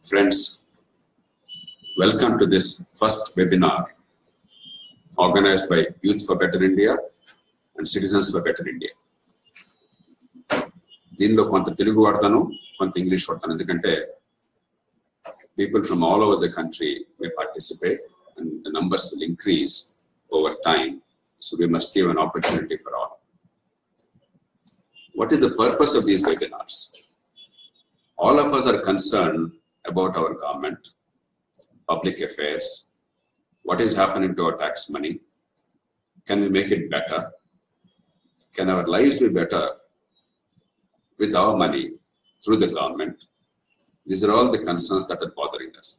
Friends, welcome to this first webinar organized by Youth for Better India and Citizens for Better India. దీనిలో కొంత తెలుగు వాడతాను, కొంత English వాడతాను, ఎందుకంటే people from all over the country may participate and the numbers will increase over time. So we must give an opportunity for all. What is the purpose of these webinars? All of us are concerned about our government, public affairs, what is happening to our tax money, can we make it better, can our lives be better with our money through the government. These are all the concerns that are bothering us.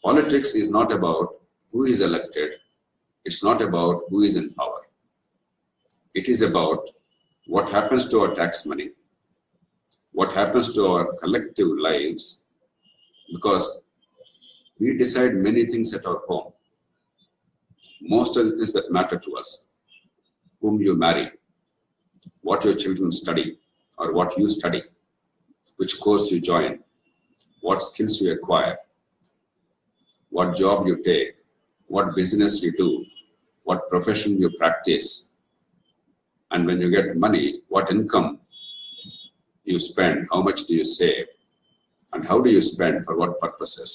Politics is not about who is elected, it's not about who is in power. It is about what happens to our tax money, what happens to our collective lives, because we decide many things at our home. Most of the things that matter to us, whom you marry, what your children study or what you study, which course you join, what skills you acquire, what job you take, what business you do, what profession you practice, and when you get money, what income you spend, how much do you save, and how do you spend, for what purposes,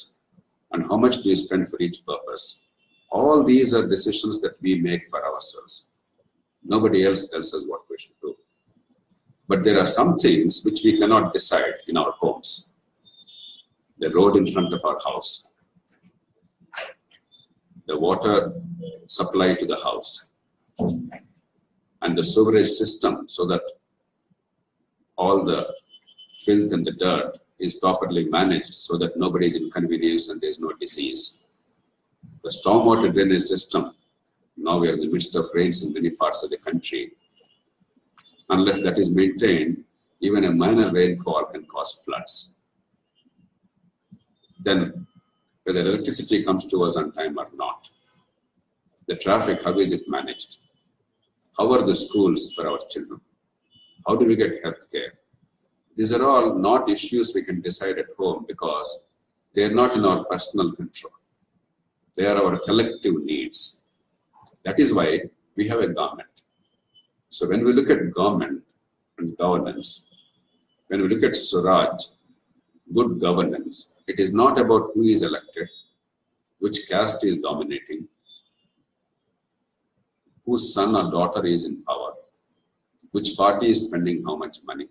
and how much do you spend for each purpose. All these are decisions that we make for ourselves. Nobody else tells us what we should do. But there are some things which we cannot decide in our homes. The road in front of our house, the water supply to the house, and the sewerage system, so that all the filth and the dirt is properly managed so that nobody is inconvenienced and there is no disease. The stormwater drainage system, now we are in the midst of rains in many parts of the country. Unless that is maintained, even a minor rainfall can cause floods. Then, whether electricity comes to us on time or not. The traffic, how is it managed? How are the schools for our children? How do we get health care? These are all not issues we can decide at home because they are not in our personal control. They are our collective needs. That is why we have a government. So when we look at government and governance, when we look at Swaraj, good governance, it is not about who is elected, which caste is dominating, whose son or daughter is in power, which party is spending how much money,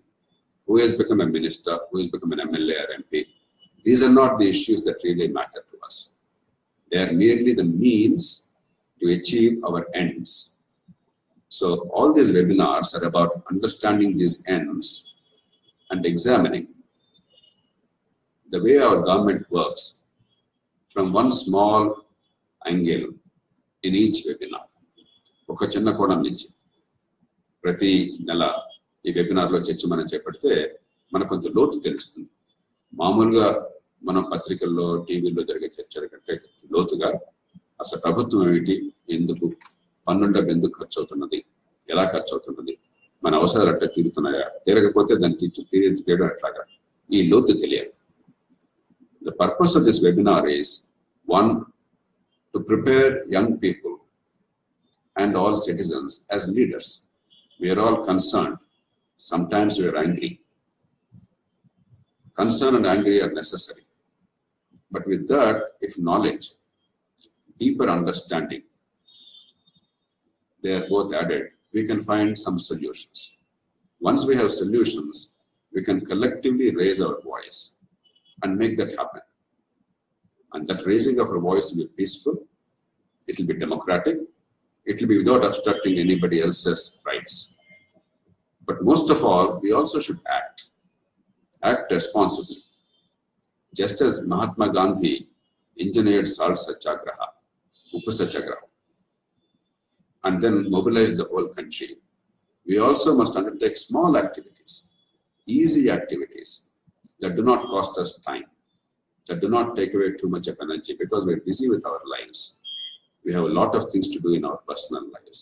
who has become a minister, who has become an MLA or MP. These are not the issues that really matter to us. They are merely the means to achieve our ends. So all these webinars are about understanding these ends and examining the way our government works from one small angle in each webinar. ఒక చిన్న కోణం నుంచి ప్రతి నెల ఈ వెబినార్లో చర్చ మనం చేపడితే మనకు కొంత లోతు తెలుస్తుంది. మామూలుగా మనం పత్రికల్లో, టీవీల్లో జరిగే చర్చల కంటే లోతుగా అసలు ప్రభుత్వం ఏమిటి, ఎందుకు, పన్నుల ఎందుకు ఖర్చు అవుతున్నది, ఎలా ఖర్చు అవుతున్నది, మన అవసరాలు అట్లా తీరుతున్నాయా, తీరకపోతే దాన్ని తీయడం ఎట్లాగా, ఈ లోతు తెలియాలి. The purpose of this webinar is, one, to prepare young people and all citizens as leaders. We are all concerned. Sometimes we are angry. Concern and angry are necessary. But with that, if knowledge, deeper understanding, they are both added, we can find some solutions. Once we have solutions, we can collectively raise our voice and make that happen. And that raising of our voice will be peaceful, it will be democratic, it will be without obstructing anybody else's rights. But most of all, we also should act responsibly. Just as Mahatma Gandhi engineered salt satyagraha, Uppu satyagraha, and then mobilized the whole country, we also must undertake small activities, easy activities that do not cost us time, that do not take away too much of energy, because we're busy with our lives. We have a lot of things to do in our personal lives.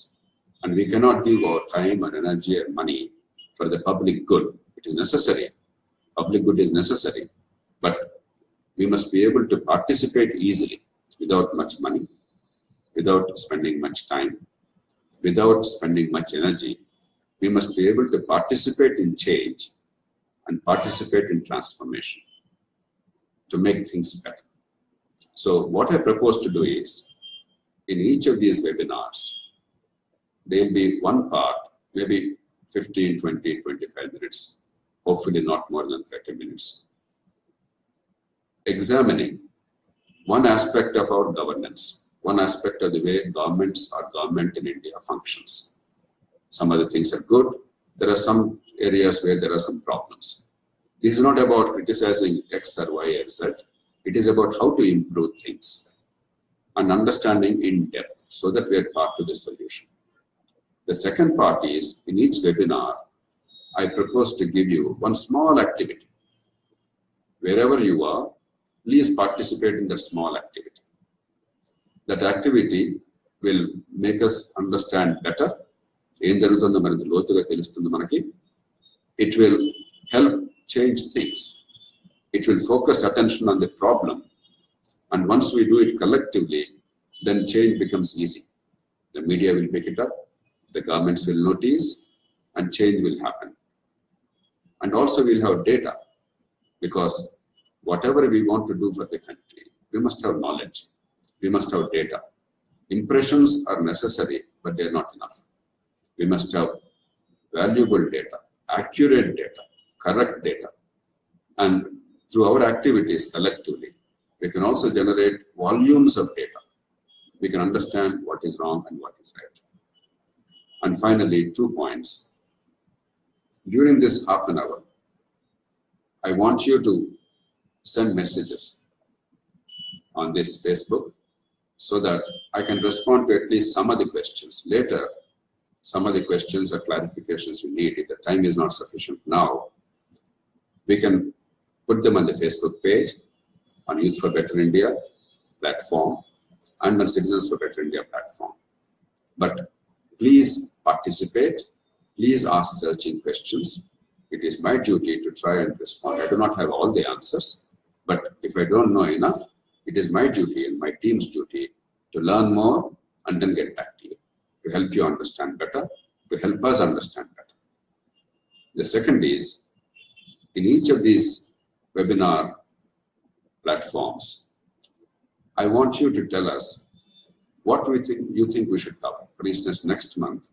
And we cannot give our time or energy or money for the public good. It is necessary. Public good is necessary. But we must be able to participate easily without much money, without spending much time, without spending much energy. We must be able to participate in change and participate in transformation to make things better. So what I propose to do is, in each of these webinars, there will be one part, maybe 15, 20, 25 minutes, hopefully not more than 30 minutes, examining one aspect of our governance, one aspect of the way government in India functions. Some other things are good. There are some areas where there are some problems. This is not about criticizing X or Y or Z. It is about how to improve things and understanding in depth so that we are part of the solution. The second part is, in each webinar, I propose to give you one small activity. Wherever you are, please participate in that small activity. That activity will make us understand better. It will help change things. It will focus attention on the problem. And once we do it collectively, then change becomes easy. The media will pick it up, the governments will notice, and change will happen. And also we'll have data, because whatever we want to do for the country, we must have knowledge, we must have data. Impressions are necessary, but they're not enough. We must have valuable data, accurate data, correct data. And through our activities collectively, we can also generate volumes of data. We can understand what is wrong and what is right. And finally, 2 points. During this half an hour, I want you to send messages on this Facebook so that I can respond to at least some of the questions. Later, some of the questions or clarifications you need, if the time is not sufficient now, we can put them on the Facebook page, on Youth for Better India platform, and on Citizens for Better India platform. But please participate, please ask searching questions. It is my duty to try and respond. I do not have all the answers, but if I don't know enough, it is my duty and my team's duty to learn more and then get back to you, to help you understand better, to help us understand better. The second is, in each of these webinar platforms, I want you to tell us what you think we should cover. For instance, next month,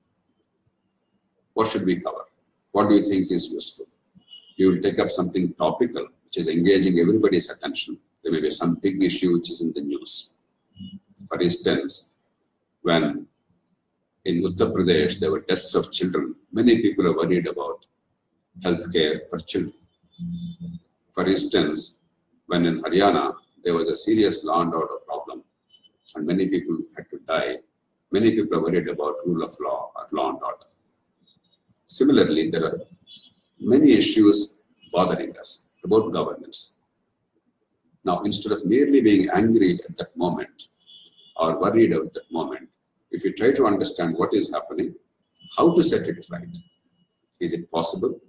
what should we cover? What do you think is useful? You will take up something topical, which is engaging everybody's attention. There may be some big issue which is in the news. For instance, when in Uttar Pradesh there were deaths of children, many people are worried about healthcare for children. For instance, when in Haryana there was a serious law and order problem and many people had to die, many people are worried about rule of law or law and order. Similarly, there are many issues bothering us about governance. Now, instead of merely being angry at that moment or worried at that moment, if we try to understand what is happening, how to set it right. Is it possible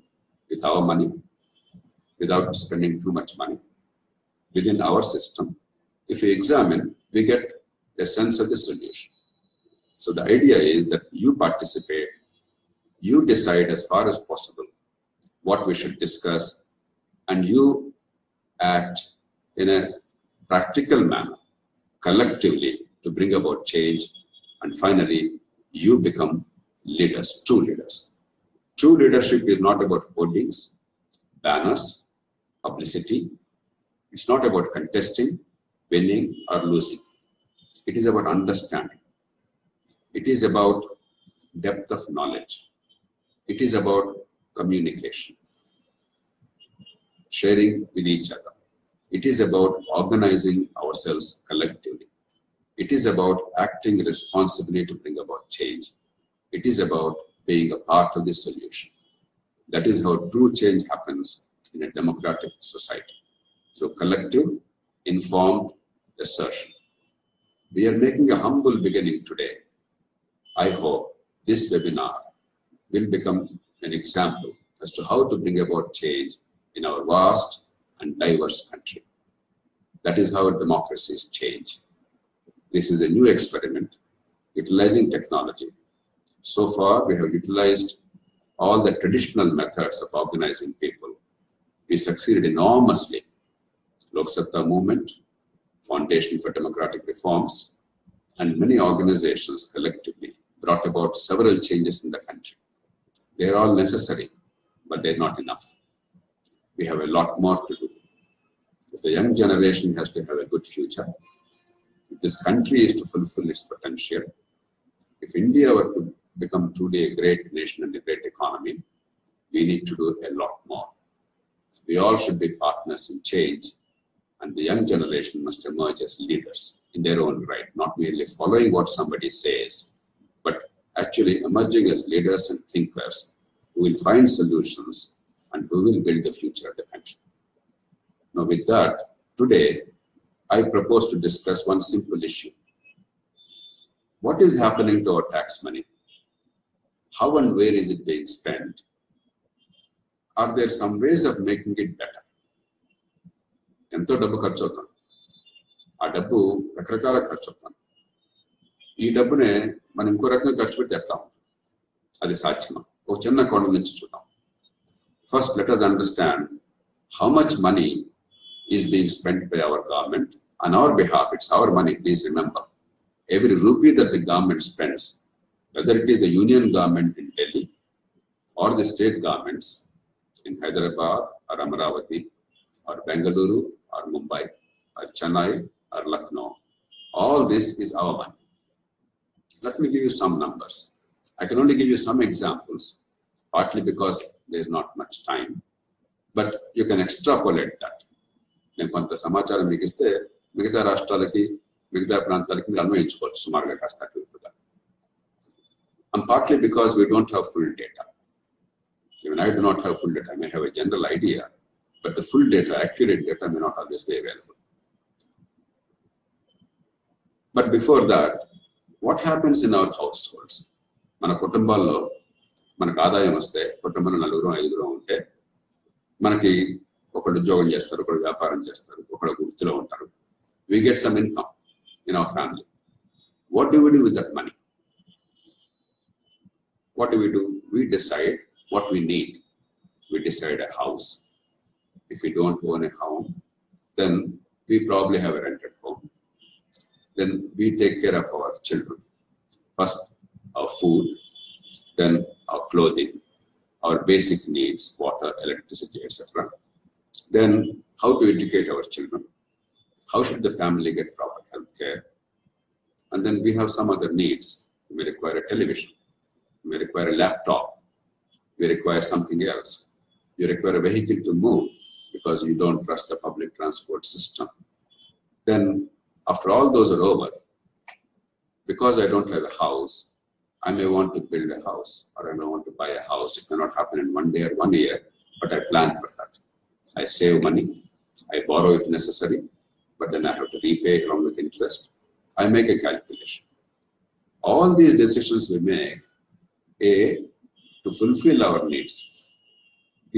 with our money, without spending too much money, within our system? If we examine, we get a sense of the solution. So the idea is that you participate, you decide as far as possible what we should discuss, and you act in a practical manner, collectively, to bring about change, and finally, you become leaders, true leaders. True leadership is not about holdings, banners, publicity. It's not about contesting, winning, or losing. It is about understanding. It is about depth of knowledge. It is about communication, sharing with each other. It is about organizing ourselves collectively. It is about acting responsibly to bring about change. It is about being a part of the solution. That is how true change happens in a democratic society, through collective, informed assertion. We are making a humble beginning today. I hope this webinar will become an example as to how to bring about change in our vast and diverse country. That is how democracies change. This is a new experiment, utilizing technology. So far, we have utilized all the traditional methods of organizing people. We succeeded enormously. Lok Satta movement, Foundation for Democratic Reforms, and many organizations collectively brought about several changes in the country. They are all necessary, but they're not enough. We have a lot more to do. If the young generation has to have a good future, if this country is to fulfill its potential, if India were to become truly a great nation and a great economy, we need to do a lot more. We all should be partners in change, and the young generation must emerge as leaders in their own right, not merely following what somebody says, but actually emerging as leaders and thinkers who will find solutions and who will build the future of the country. Now with that, today, I propose to discuss one simple issue. What is happening to our tax money? How and where is it being spent? Are there some ways of making it better? ఎంతో డబ్బు ఖర్చు అవుతాం. ఆ డబ్బు రకరకాల ఖర్చు అవుతాం. ఈ డబ్బునే మనం ఇంకో రకంగా ఖర్చు పెట్టి ఎట్లా ఉంటాం? అది సాధ్యమా? ఒక చిన్న కోణం నుంచి చూద్దాం. First, let us understand how much money is being spent by our government on our behalf. It's our money, please remember. Every rupee that the government spends, whether it is the union government in Delhi or the state governments in Hyderabad or Amaravati or Bengaluru or Mumbai or Chennai or Lucknow, all this is our money. Let me give you some numbers. I can only give you some examples, partly because there is not much time, but you can extrapolate that. నేను కొంత సమాచారం మీకు ఇస్తే మిగతా రాష్ట్రాలకి మిగతా ప్రాంతాలకి మీరు అన్వయించుకోవచ్చు సుమారుగా కాస్త అటుగా. And partly because we don't have full data. Even I do not have full data. I may have a general idea, but the full data, accurate data may not always be available. But before that, what happens in our households? మన కుటుంబాల్లో మనకు ఆదాయం వస్తే కుటుంబంలో 4-5 ఉంటే మనకి ఒకళ్ళు ఉద్యోగం చేస్తారు, ఒకళ్ళు వ్యాపారం చేస్తారు, ఒకళ్ళు వృత్తిలో ఉంటారు. We get some income in our family. What do we do with that money? What do? We decide what we need. We decide a house. If we don't own a home, then we probably have a rented home. Then we take care of our children. First, our food, then our clothing, our basic needs, water, electricity, etc. Then how to educate our children. How should the family get proper health care? And then we have some other needs. We may require a television. We may require a laptop. We require something else. You require a vehicle to move because you don't trust the public transport system. Then after all those are over, because I don't have a house, I may want to build a house or I may want to buy a house. It may not happen in 1 day or 1 year, but I plan for that. I save money. I borrow if necessary, but then I have to repay along with interest. I make a calculation. All these decisions we make, A, to fulfill our needs, B,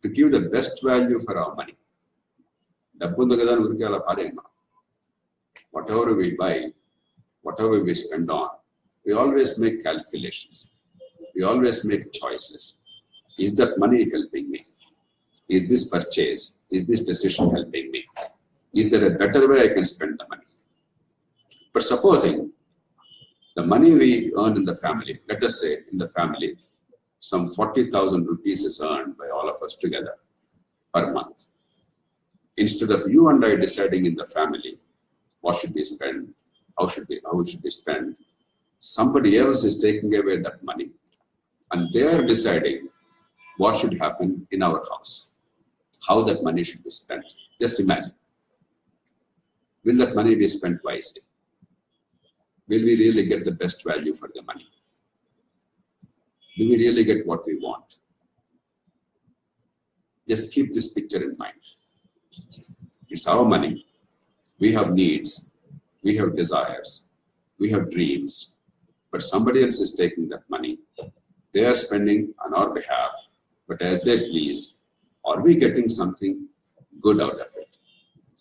to give the best value for our money. Whatever we buy, whatever we spend on, we always make calculations. We always make choices. Is that money helping me? Is this purchase, is this decision helping me? Is there a better way I can spend the money? But supposing the money we earn in the family, let us say in the family, some 40,000 rupees is earned by all of us together per month. Instead of you and I deciding in the family what should we spend, how it should be spent, somebody else is taking away that money and they are deciding what should happen in our house, how that money should be spent. Just imagine. Will that money be spent wisely? Will we really get the best value for the money? Do we really get what we want? Just keep this picture in mind. It's our money. We have needs. We have desires. We have dreams. But somebody else is taking that money. They are spending on our behalf, but as they please. Are we getting something good out of it?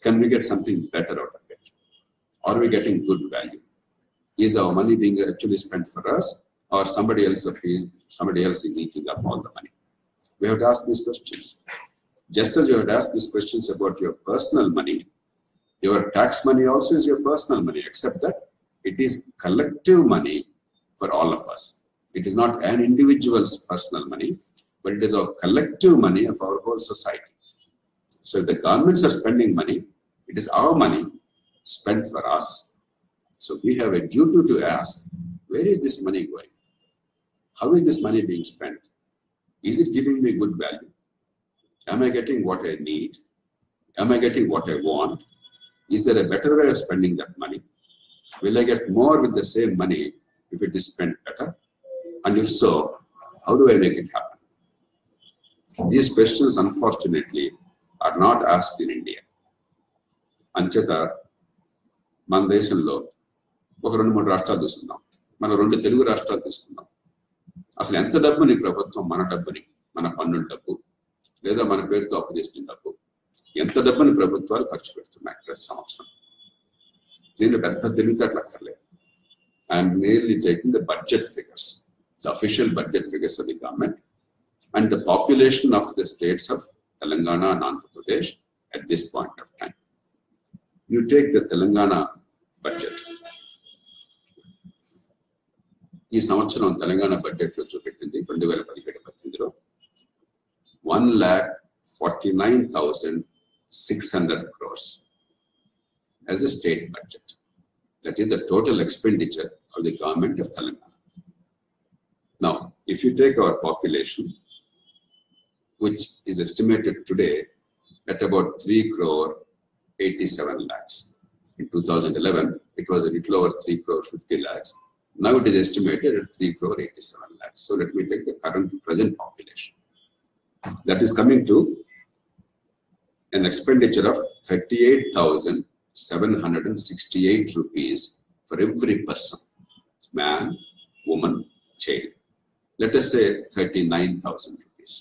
Can we get something better out of it? Are we getting good value? Is our money being actually spent for us, or somebody else is eating up all the money? We have to ask these questions. Just as you have to ask these questions about your personal money, your tax money also is your personal money, except that it is collective money for all of us. It is not an individual's personal money, but it is our collective money of our whole society. So if the governments are spending money, it is our money spent for us. So we have a duty to ask, where is this money going? How is this money being spent? Is it giving me good value? Am I getting what I need? Am I getting what I want? Is there a better way of spending that money? Will I get more with the same money if it is spent better? And if so, how do I make it happen? These questions, unfortunately, are not asked in India. Ancheta, మన దేశంలో ఒక 2-3 రాష్ట్రాలు తీసుకుందాం. మన 2 తెలుగు రాష్ట్రాలు తీసుకుందాం. అసలు ఎంత డబ్బుని ప్రభుత్వం మన డబ్బుని, మన పన్నుల డబ్బు లేదా మన పేరుతో అప్పు చేసిన డబ్బు, ఎంత డబ్బుని ప్రభుత్వాలు ఖర్చు పెడుతున్నాయి ప్రతి సంవత్సరం? దీనిలో పెద్ద తెలివితేటలు అక్కర్లేదు. I'm merely taking the budget figures, the official budget figures of the government and the population of the states of Telangana and Andhra Pradesh at this point of time. You take the Telangana budget. ఈ సంవత్సరం తెలంగాణ బడ్జెట్లో చూపెట్టింది 2017-18లో 1,49,600 crores as a state budget. That is the total expenditure of the government of Telangana. Now, if you take our population, which is estimated today at about 3,87 lakhs. In 2011, it was a little over 3,50 lakhs. Now it is estimated at 3,87 lakhs. So let me take the present population. That is coming to an expenditure of 38,768 rupees for every person, man, woman, child. Let us say 39,000 rupees.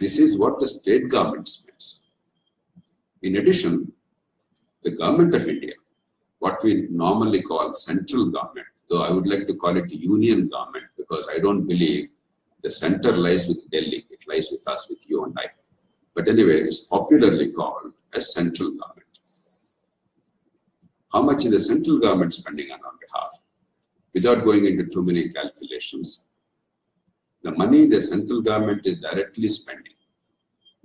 This is what the state government spends. In addition, the government of India, what we normally call central government, though I would like to call it union government because I don't believe the center lies with Delhi, it lies with us, with you and I. But anyway, it's popularly called as central government. How much is the central government spending on our behalf? Without going into too many calculations, the money the central government is directly spending,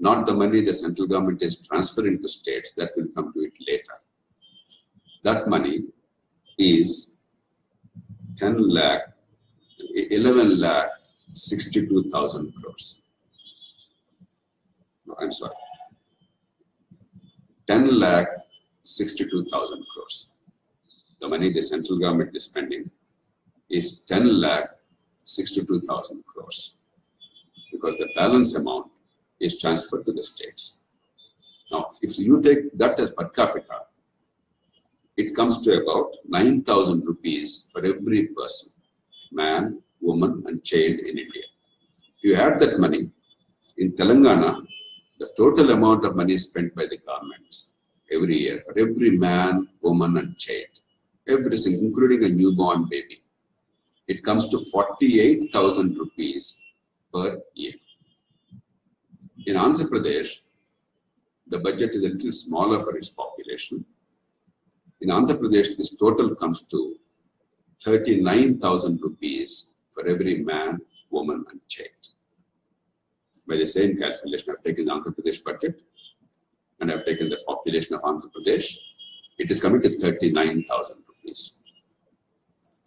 not the money the central government is transferring to states, that will come to it later. That money is 11,62,000 crores. No, I'm sorry. 10,62,000 crores. The money the central government is spending is 10,62,000 crores because the balance amount is transferred to the states. Now, if you take that as per capita, it comes to about 9,000 rupees for every person, man, woman, and child in India. You add that money, in Telangana, the total amount of money spent by the governments every year for every man, woman, and child, everything, including a newborn baby, it comes to 48,000 rupees per year. In Andhra Pradesh, the budget is a little smaller for its population. In Andhra Pradesh, this total comes to 39,000 rupees for every man, woman, and child. By the same calculation, I've taken the Andhra Pradesh budget and I've taken the population of Andhra Pradesh. It is coming to 39,000 rupees.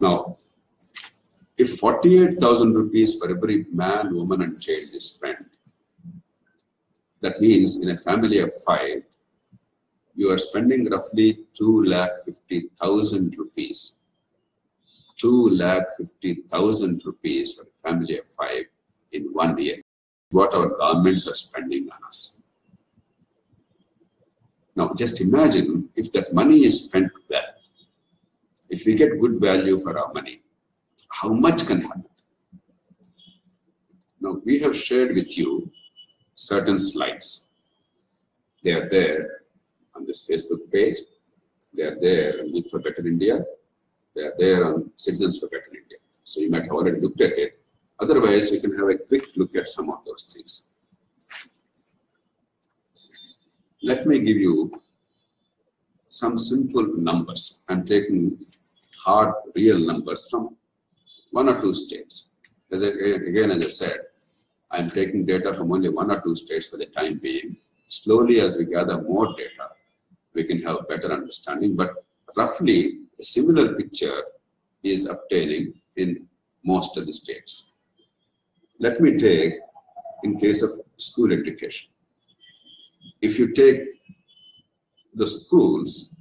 Now, if 48,000 rupees for every man, woman, and child is spent, that means in a family of 5, you are spending roughly 2,50,000 rupees. 2,50,000 rupees for a family of 5 in 1 year. What our governments are spending on us. Now, just imagine if that money is spent well. If we get good value for our money, how much can happen? Now, we have shared with you certain slides. They are there on this Facebook page. They are there on Youth for Better India. They are there on Citizens for Better India. So you might have already looked at it. Otherwise, you can have a quick look at some of those things. Let me give you some simple numbers. I'm taking hard, real numbers from 1 or 2 states. As I said, I'm taking data from only 1 or 2 states for the time being. Slowly, as we gather more data, we can have better understanding. But roughly, a similar picture is obtaining in most of the states. Let me take, in case of school education, if you take the schools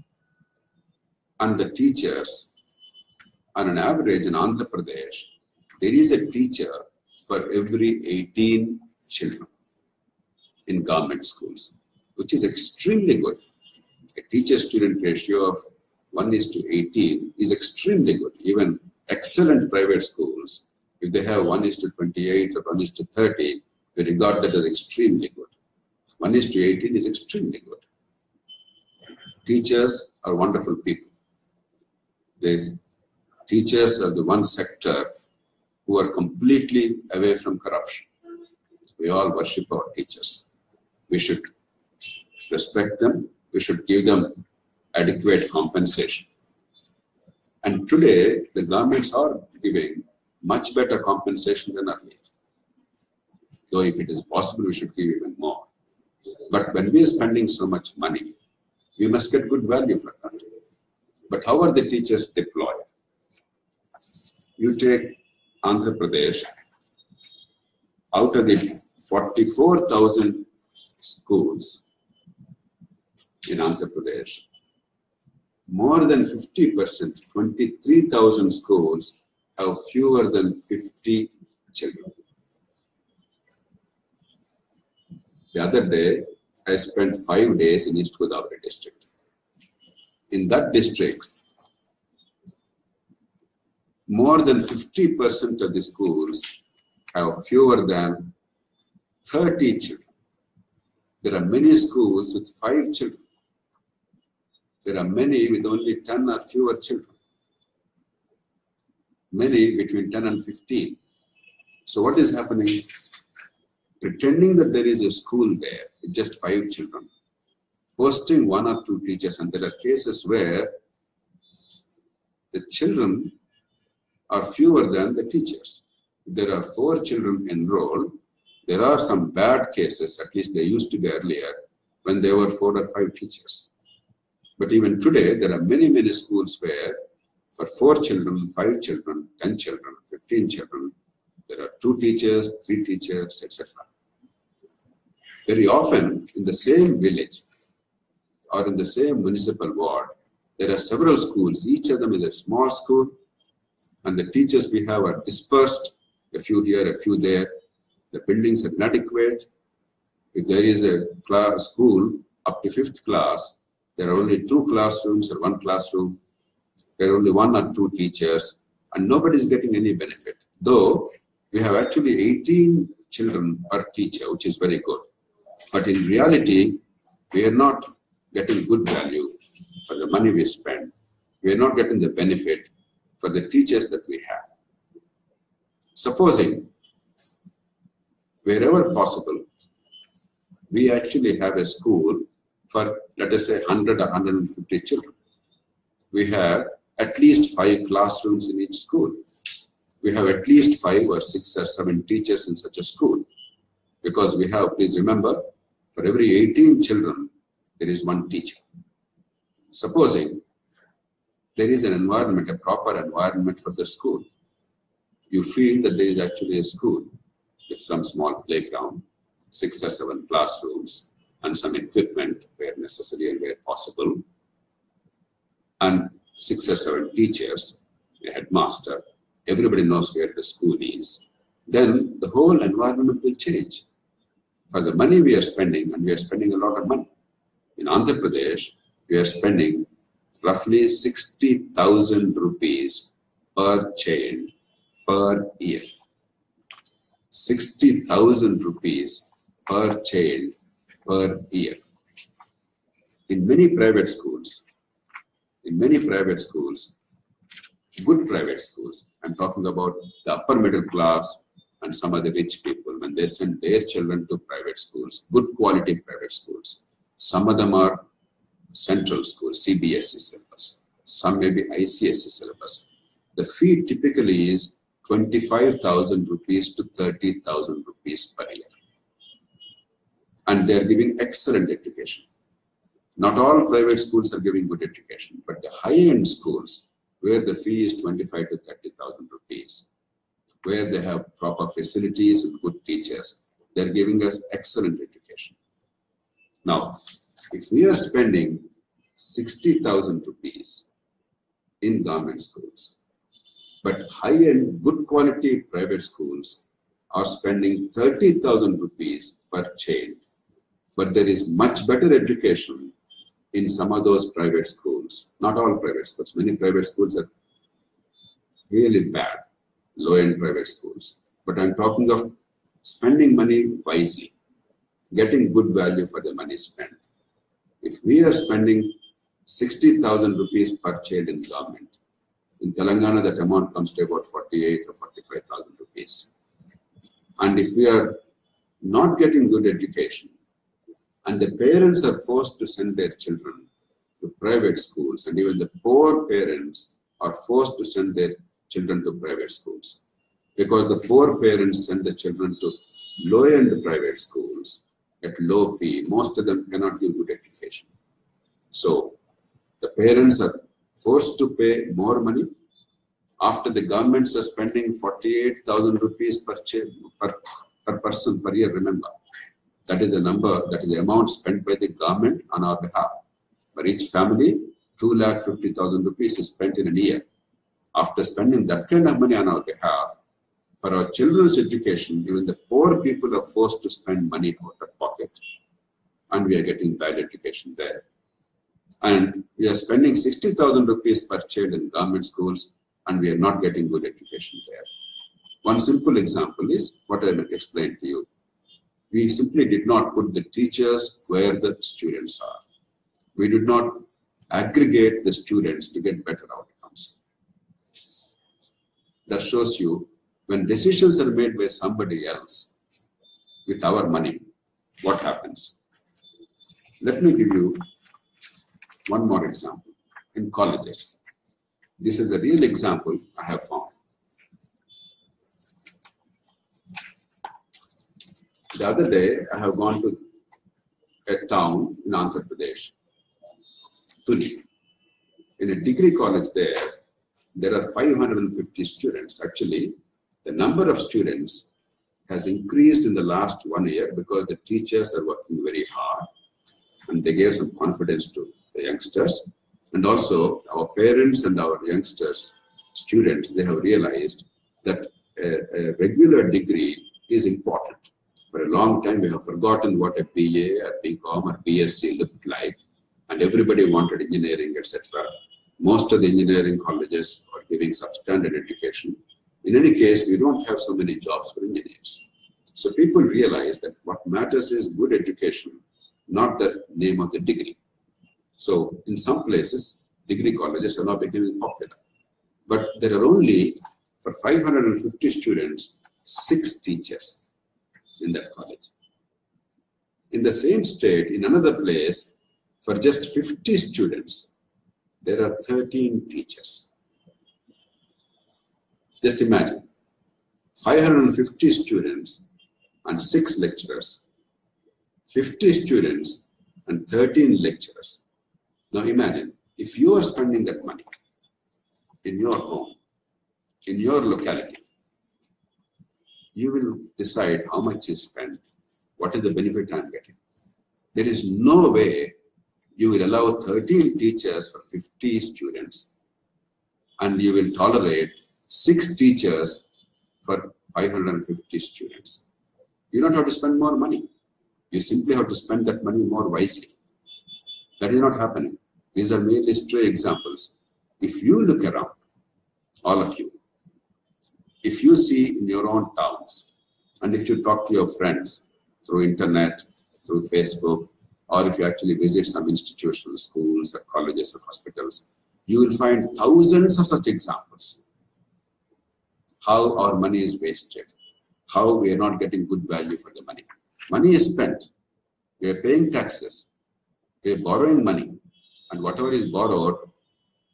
and the teachers, on an average in Andhra Pradesh, there is a teacher for every 18 children in government schools, which is extremely good. A teacher-student ratio of 1:18 is extremely good. Even excellent private schools, if they have 1:28 or 1:30, we regard that as extremely good. 1:18 is extremely good. Teachers are wonderful people. These teachers are the one sector who are completely away from corruption. We all worship our teachers. We should respect them. We should give them adequate compensation. And today, the governments are giving much better compensation than earlier. Though if it is possible, we should give even more. But when we are spending so much money, we must get good value for that. But how are the teachers deployed? You take Andhra Pradesh, out of the 44,000 schools in Andhra Pradesh, more than 50%, 23,000 schools have fewer than 50 children. The other day, I spent 5 days in East Godavari district. In that district, more than 50% of the schools have fewer than 30 children. There are many schools with 5 children. There are many with only 10 or fewer children. Many between 10 and 15. So what is happening? Pretending that there is a school there with just 5 children, posting 1 or 2 teachers, and there are cases where the children are fewer than the teachers. There are 4 children enrolled. There are some bad cases, at least they used to be earlier, when there were 4 or 5 teachers. But even today, there are many, many schools where for 4 children, 5 children, 10 children, 15 children, there are 2 teachers, 3 teachers, etc. Very often, in the same village or in the same municipal ward, there are several schools. Each of them is a small school, and the teachers we have are dispersed, a few here, a few there. The buildings are inadequate. If there is a school up to 5th class, there are only 2 classrooms or 1 classroom. There are only 1 or 2 teachers, and nobody is getting any benefit. Though we have actually 18 children per teacher, which is very good. But in reality, we are not getting good value for the money we spend. We are not getting the benefit for the teachers that we have. Supposing, wherever possible, we actually have a school for, let us say, 100 or 150 children. We have at least 5 classrooms in each school. We have at least 5 or 6 or 7 teachers in such a school. Because we have, please remember, for every 18 children, there is 1 teacher. Supposing there is an environment, a proper environment for the school, you feel that there is actually a school with some small playground, 6 or 7 classrooms, and some equipment where necessary and where possible, and 6 or 7 teachers, a headmaster, everybody knows where the school is, then the whole environment will change. For the money we are spending, and we are spending a lot of money. In Andhra Pradesh, we are spending roughly 60,000 rupees per child per year. 60,000 rupees per child per year. in many private schools, good private schools, I'm talking about the upper middle class and some of the rich people, when they send their children to private schools, good quality private schools, some of them are central schools, CBSE syllabus, some may be ICSE syllabus. The fee typically is 25,000 rupees to 30,000 rupees per year. And they're giving excellent education. Not all private schools are giving good education, but the high-end schools, where the fee is 25 to 30,000 rupees, where they have proper facilities and good teachers, they're giving us excellent education. Now, if we are spending 60,000 rupees in government schools, but high-end, good quality private schools are spending 30,000 rupees per child, but there is much better education in some of those private schools. Not all private schools. Many private schools are really bad, low-end private schools. But I'm talking of spending money wisely, getting good value for the money spent. If we are spending 60,000 rupees per child in government, in Telangana that amount comes to about 48 or 45,000 rupees. And if we are not getting good education, and the parents are forced to send their children to private schools, and even the poor parents are forced to send their children to private schools, because the poor parents send the children to low-end private schools at low fee. Most of them cannot give good education. So the parents are forced to pay more money. After the governments are spending 48,000 rupees per child, per person per year, remember. That is the number, that is the amount spent by the government on our behalf. For each family, 2,50,000 rupees is spent in a year. After spending that kind of money on our behalf, for our children's education, even the poor people are forced to spend money out of pocket. And we are getting bad education there. And we are spending 60,000 rupees per child in government schools, and we are not getting good education there. One simple example is what I will explain to you. We simply did not put the teachers where the students are. We did not aggregate the students to get better outcomes. That shows you when decisions are made by somebody else with our money, what happens. Let me give you one more example in colleges. This is a real example I have found. The other day, I have gone to a town in Andhra Pradesh, Tuni. In a degree college there are 550 students. Actually, the number of students has increased in the last 1 year because the teachers are working very hard and they gave some confidence to the youngsters. And also, our parents and our youngsters, students, they have realized that a regular degree is important. For a long time, we have forgotten what a BA, or BCom, or BSc looked like, and everybody wanted engineering, etc. Most of the engineering colleges are giving substandard education. In any case, we don't have so many jobs for engineers. So people realize that what matters is good education, not the name of the degree. So in some places, degree colleges are now becoming popular. But there are only, for 550 students, 6 teachers in that college. In the same state, in another place, for just 50 students, there are 13 teachers. Just imagine, 550 students and 6 lecturers, 50 students and 13 lecturers. Now imagine, if you are spending that money in your home, in your locality, you will decide how much you spend, what is the benefit I am getting. There is no way you will allow 13 teachers for 50 students and you will tolerate 6 teachers for 550 students. You don't have to spend more money. You simply have to spend that money more wisely. That is not happening. These are merely stray examples. If you look around, all of you, if you see in your own towns, and if you talk to your friends through internet, through Facebook, or if you actually visit some institutions, schools or colleges or hospitals, you will find thousands of such examples. How our money is wasted, how we are not getting good value for the money. Money is spent, we are paying taxes, we are borrowing money, and whatever is borrowed,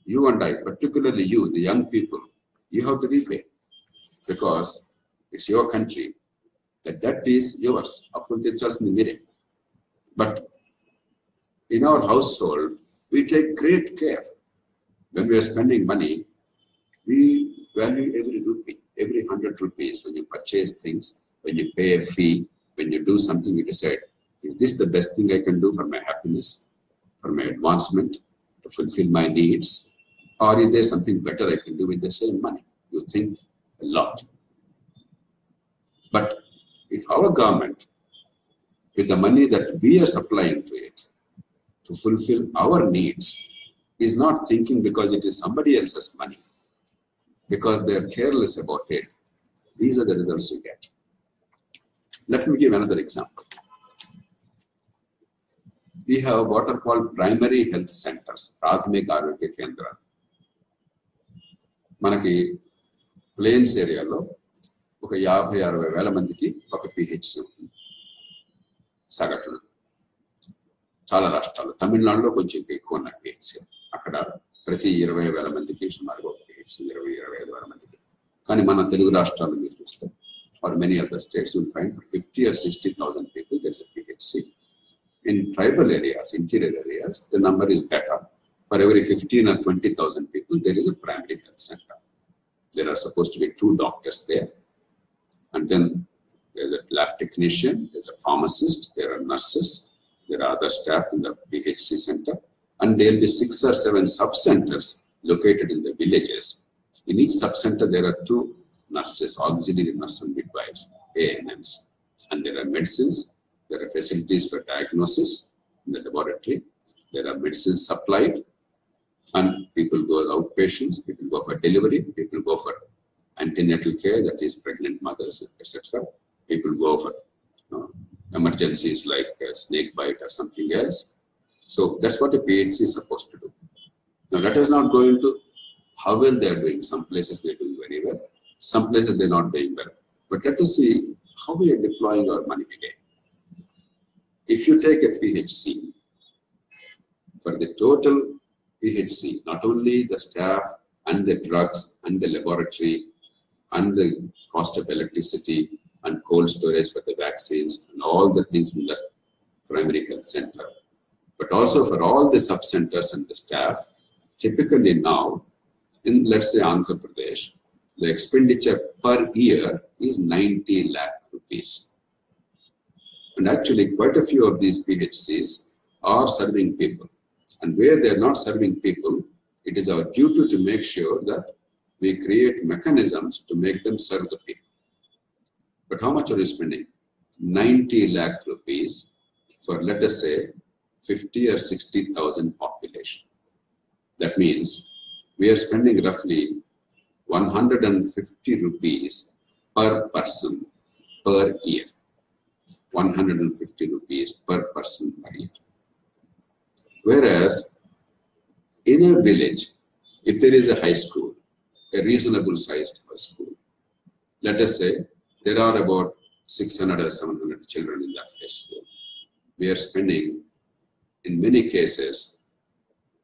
you and I, particularly you, the young people, you have to repay, because it's your country. The debt is yours. But in our household, we take great care. When we are spending money, we value every rupee, every 100 rupees. When you purchase things, when you pay a fee, when you do something, you decide, is this the best thing I can do for my happiness, for my advancement, to fulfill my needs? Or is there something better I can do with the same money? You think a lot. But if our government, with the money that we are supplying to it, to fulfill our needs, is not thinking because it is somebody else's money, because they are careless about it, these are the results you get. Let me give another example. We have what are called primary health centers, Prathamika Arogya Kendra. Manaki plains area lo ఒక 50-60 వేల మందికి ఒక PHC ఉంటుంది సగటున. చాలా రాష్ట్రాలు, తమిళనాడులో కొంచెం ఎక్కువ ఉన్న పిహెచ్సి, అక్కడ ప్రతి 20 వేల మందికి సుమారుగా ఒక పిహెచ్సి, 20-25 వేల మందికి. కానీ మన తెలుగు రాష్ట్రాలు మీరు చూస్తే, or many other states, you'll find for 50 or 60,000 people there's a PHC. In tribal areas, interior areas, the number is better. For every 15 or 20,000 people, there is a primary health center. There are supposed to be 2 doctors there. And then there's a lab technician, there's a pharmacist, there are nurses, there are other staff in the PHC center. And there will be 6 or 7 sub-centers located in the villages. In each sub-center, there are 2 nurses, auxiliary nurse and midwives, ANMs. And there are medicines, there are facilities for diagnosis in the laboratory, there are medicines supplied, and people go as outpatients, people go for delivery, people go for antenatal care, that is pregnant mothers, etc. People go for emergencies like snake bite or something else. So that's what a PHC is supposed to do. Now let us not go into how well they are doing. Some places they are doing very well, some places they are not doing well. But let us see how we are deploying our money again. If you take a PHC, for the total PHC, not only the staff and the drugs and the laboratory and the cost of electricity and cold storage for the vaccines and all the things in the primary health center, but also for all the sub-centers and the staff, typically now, in let's say Andhra Pradesh, the expenditure per year is 90 lakh rupees. And actually quite a few of these PHCs are serving people. And where they are not serving people, it is our duty to make sure that we create mechanisms to make them serve the people. But how much are we spending? 90 lakh rupees for, let us say, 50 or 60,000 population. That means we are spending roughly 150 rupees per person per year. 150 rupees per person per year. Whereas in a village, if there is a high school, a reasonable sized high school, let us say there are about 600 or 700 children in that high school. We are spending, in many cases,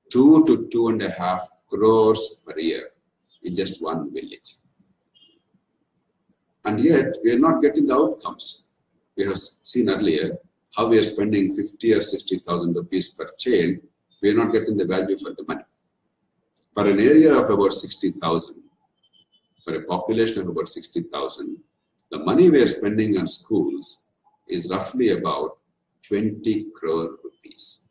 2 to 2.5 crores per year in just one village. And yet we are not getting the outcomes. We have seen earlier how we are spending 50 or 60,000 rupees per child. We are not getting the value for the money. For an area of about 60,000, for a population of about 60,000, the money we are spending on schools is roughly about 20 crore rupees.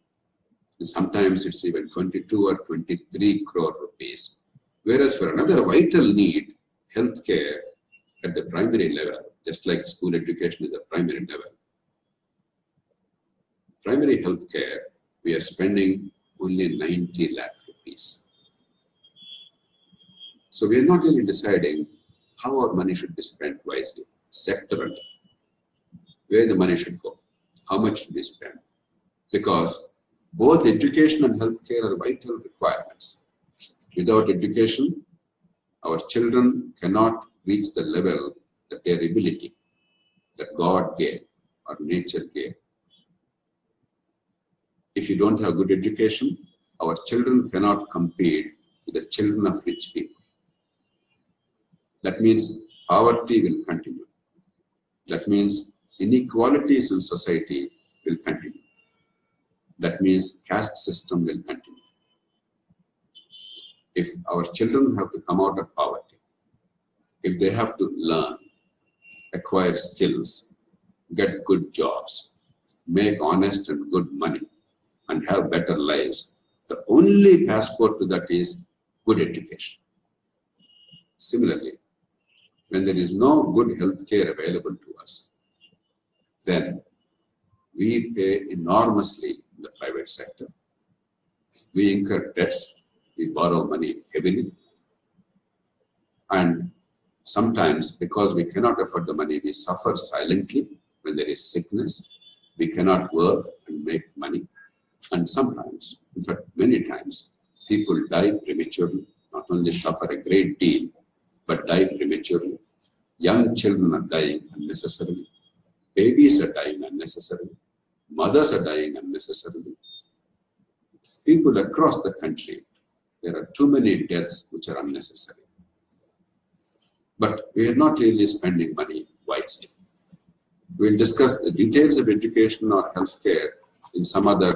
And sometimes it's even 22 or 23 crore rupees. Whereas for another vital need, healthcare at the primary level, just like school education is the primary level, primary healthcare, we are spending only 90 lakh rupees. So we are not really deciding how our money should be spent wisely, sectorally, where the money should go, how much should we spend. because both education and healthcare are vital requirements. Without education, our children cannot reach the level that their ability, that God gave or nature gave. If you don't have good education, our children cannot compete with the children of rich people. That means poverty will continue. That means inequalities in society will continue. That means caste system will continue. If our children have to come out of poverty, if they have to learn, acquire skills, get good jobs, make honest and good money, and have better lives, the only passport to that is good education. Similarly, when there is no good health care available to us, then we pay enormously in the private sector. We incur debts, we borrow money heavily, and sometimes because we cannot afford the money, we suffer silently when there is sickness. We cannot work and make money. And sometimes, in fact, many times, people die prematurely, not only suffer a great deal, but die prematurely. Young children are dying unnecessarily. Babies are dying unnecessarily. Mothers are dying unnecessarily. People across the country, there are too many deaths which are unnecessary. But we are not really spending money wisely. We'll discuss the details of education or healthcare in some other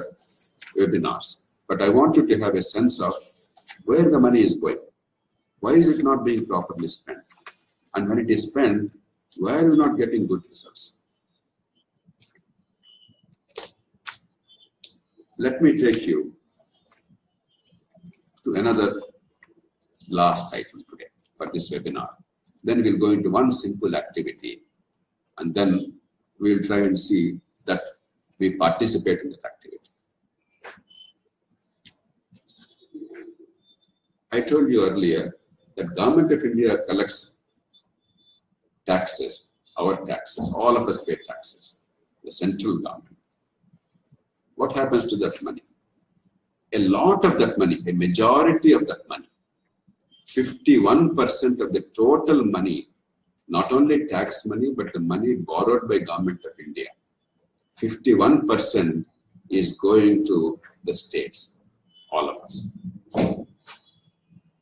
webinars. But I want you to have a sense of where the money is going. Why is it not being properly spent? And when it is spent, why are we not getting good results? Let me take you to another last item today for this webinar. Then we'll go into one simple activity, and then we'll try and see that we participate in that activity. I told you earlier that Government of India collects taxes, our taxes, all of us pay taxes, the central government. What happens to that money? A lot of that money, a majority of that money, 51% of the total money, not only tax money, but the money borrowed by Government of India, 51% is going to the states, all of us.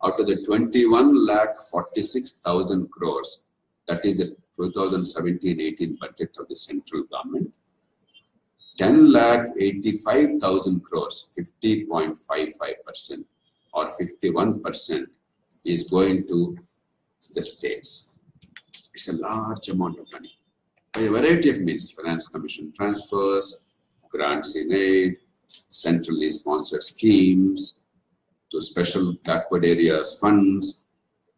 Out of the 21,46,000 crores, that is the 2017-18 budget of the central government, 10,85,000 crores, 50.55% or 51% is going to the states. It's a large amount of money. By a variety of means, Finance Commission transfers, grants in aid, centrally sponsored schemes, to special backward areas funds,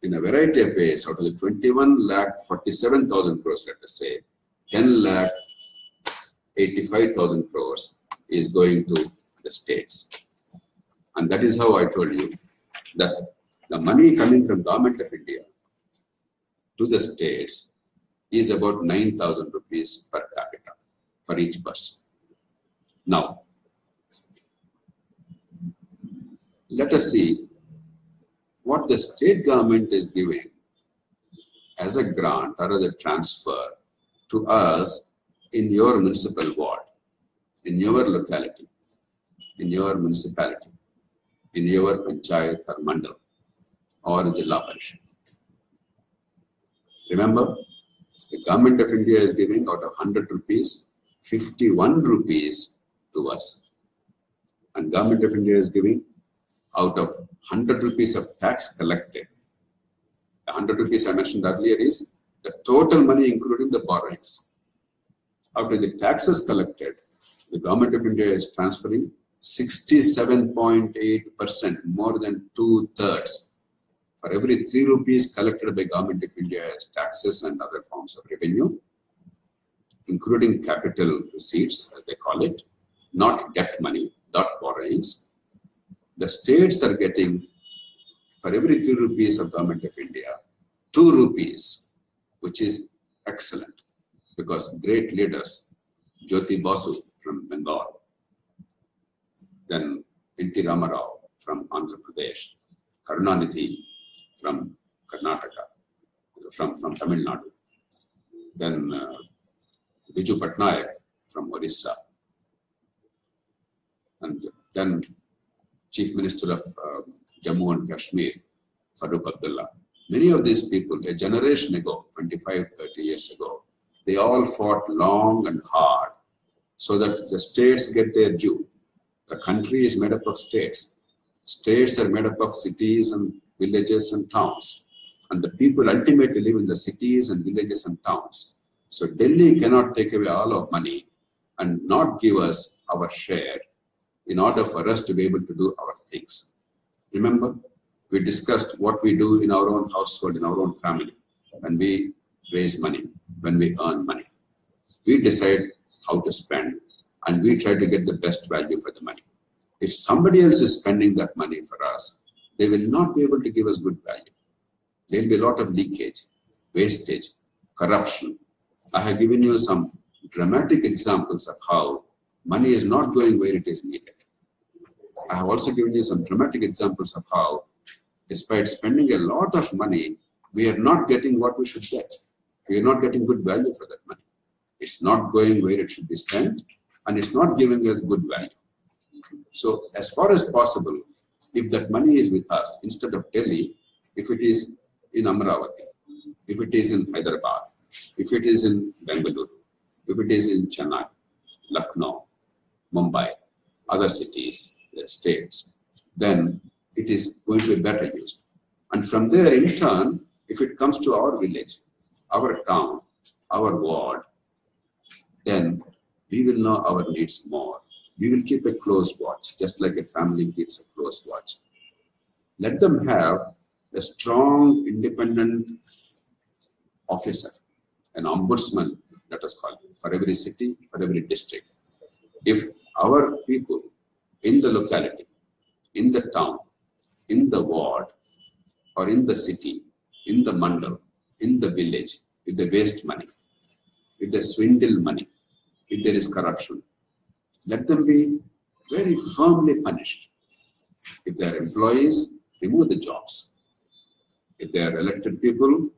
in a variety of ways. Out of the 21,47,000 crores, let us say, 10,85,000 crores is going to the states. And that is how I told you that the money coming from Government of India to the states is about 9,000 rupees per capita for each person. Now, let us see what the state government is giving as a grant or as a transfer to us in your municipal ward, in your locality, in your municipality, in your panchayat or mandal or Jilla Parishad. Remember, the Government of India is giving out of 100 rupees, 51 rupees to us. And Government of India is giving out of 100 rupees of tax collected. The 100 rupees I mentioned earlier is the total money including the borrowings. Out of the taxes collected, the Government of India is transferring 67.8%, more than 2/3. For every 3 rupees collected by Government of India as taxes and other forms of revenue, including capital receipts, as they call it, not debt money, not borrowings, the states are getting, for every 3 rupees of Government of India, 2 rupees, which is excellent, because great leaders, Jyoti Basu from Bengal, then N.T. Ramarao from Andhra Pradesh, Karunanidhi from Karnataka, from Tamil Nadu, then Biju Patnaik from Orissa, and then Chief Minister of Jammu and Kashmir, Farooq Abdullah. Many of these people, a generation ago, 25, 30 years ago, they all fought long and hard so that the states get their due. The country is made up of states. States are made up of cities and villages and towns. And the people ultimately live in the cities and villages and towns. So Delhi cannot take away all our money and not give us our share in order for us to be able to do our things. Remember, we discussed what we do in our own household, in our own family, when we raise money, when we earn money. We decide how to spend, and we try to get the best value for the money. If somebody else is spending that money for us, they will not be able to give us good value. There will be a lot of leakage, wastage, corruption. I have given you some dramatic examples of how money is not going where it is needed. I have also given you some dramatic examples of how, despite spending a lot of money, we are not getting what we should get. We are not getting good value for that money. It's not going where it should be spent, and it's not giving us good value. So as far as possible, if that money is with us, instead of Delhi, if it is in Amravati, if it is in Hyderabad, if it is in Bengaluru, if it is in Chennai, Lucknow, Mumbai, other cities, the states, then it is going to be better used. And from there, in turn, if it comes to our village, our town, our ward, then we will know our needs more. We will keep a close watch, just like a family keeps a close watch. Let them have a strong, independent officer, an ombudsman, let us call it, for every city, for every district. If our people in the locality, in the town, in the ward, or in the city, in the mandal, in the village, if they waste money, if they swindle money, if there is corruption, let them be very firmly punished. If they are employees, remove the jobs. If they are elected people,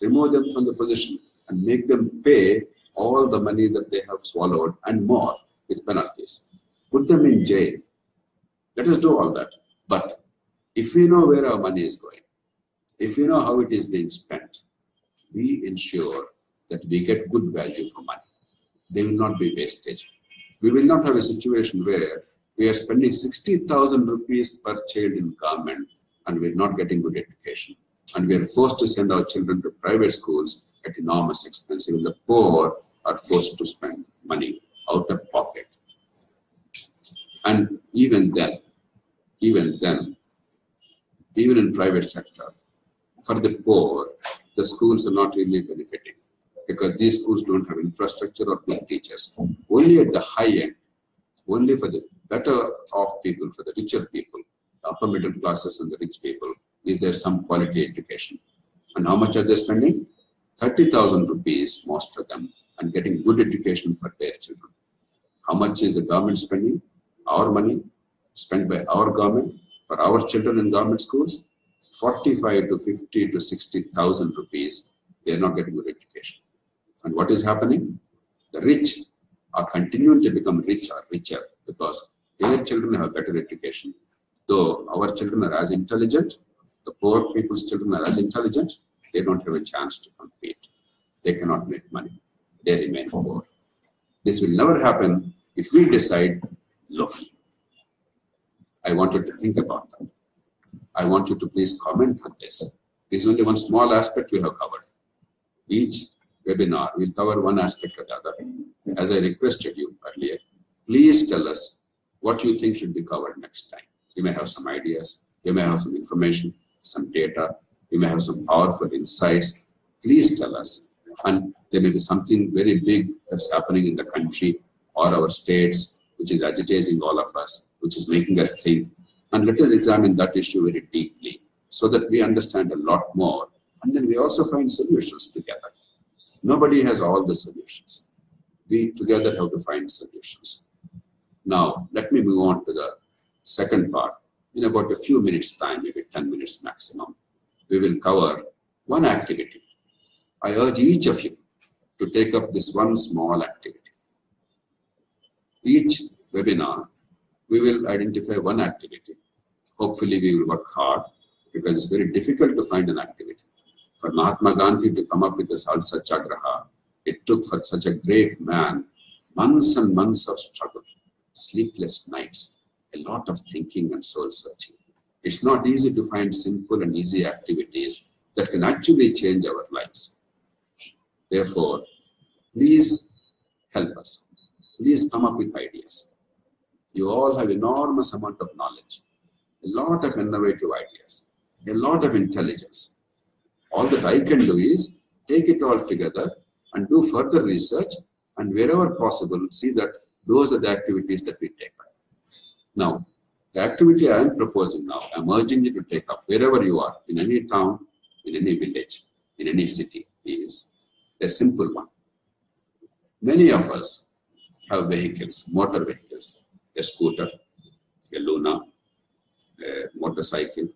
remove them from the position and make them pay all the money that they have swallowed and more with penalties. Put them in jail. Let us do all that. But if we know where our money is going, if we know how it is being spent, we ensure that we get good value for money. There will not be wastage. We will not have a situation where we are spending 60,000 rupees per child in government and we are not getting good education. And we are forced to send our children to private schools at enormous expense. Even the poor are forced to spend money out of pocket. And even in private sector, for the poor, the schools are not really benefiting because these schools don't have infrastructure or good teachers. Only at the high end, only for the better off people, for the richer people, the upper middle classes and the rich people, is there some quality education. And how much are they spending? 30,000 rupees, most of them, and getting good education for their children. How much is the government spending? Our money spent by our government for our children in government schools? 45 to 50 to 60,000 rupees. They are not getting good education. And what is happening? The rich are continuing to become richer because their children have better education. Though our children are as intelligent, the poor people's children are as intelligent, they don't have a chance to compete. They cannot make money. They remain poor. This will never happen if we decide locally. I want you to think about that. I want you to please comment on this. This is only one small aspect we have covered. Each webinar will cover one aspect or the other. As I requested you earlier, please tell us what you think should be covered next time. You may have some ideas, you may have some information, some data, you may have some powerful insights. Please tell us. And there may be something very big that's happening in the country or our states, which is agitating all of us, which is making us think. And let us examine that issue very deeply so that we understand a lot more. And then we also find solutions together. Nobody has all the solutions. We together have to find solutions. Now, let me move on to the second part. In about a few minutes' time, maybe 10 minutes maximum, we will cover one activity. I urge each of you to take up this one small activity. Each webinar, we will identify one activity. Hopefully, we will work hard because it's very difficult to find an activity. For Mahatma Gandhi to come up with the Salt Satyagraha, it took for such a great man months and months of struggle, sleepless nights, a lot of thinking and soul searching. It's not easy to find simple and easy activities that can actually change our lives. Therefore, please help us. Please come up with ideas. You all have enormous amount of knowledge, a lot of innovative ideas, a lot of intelligence. All that I can do is take it all together and do further research, and wherever possible, see that those are the activities that we take up. Now, the activity I am proposing now, I am urging you to take up wherever you are, in any town, in any village, in any city, is a simple one. Many of us have vehicles, motor vehicles, a scooter, a Luna, a motorcycle,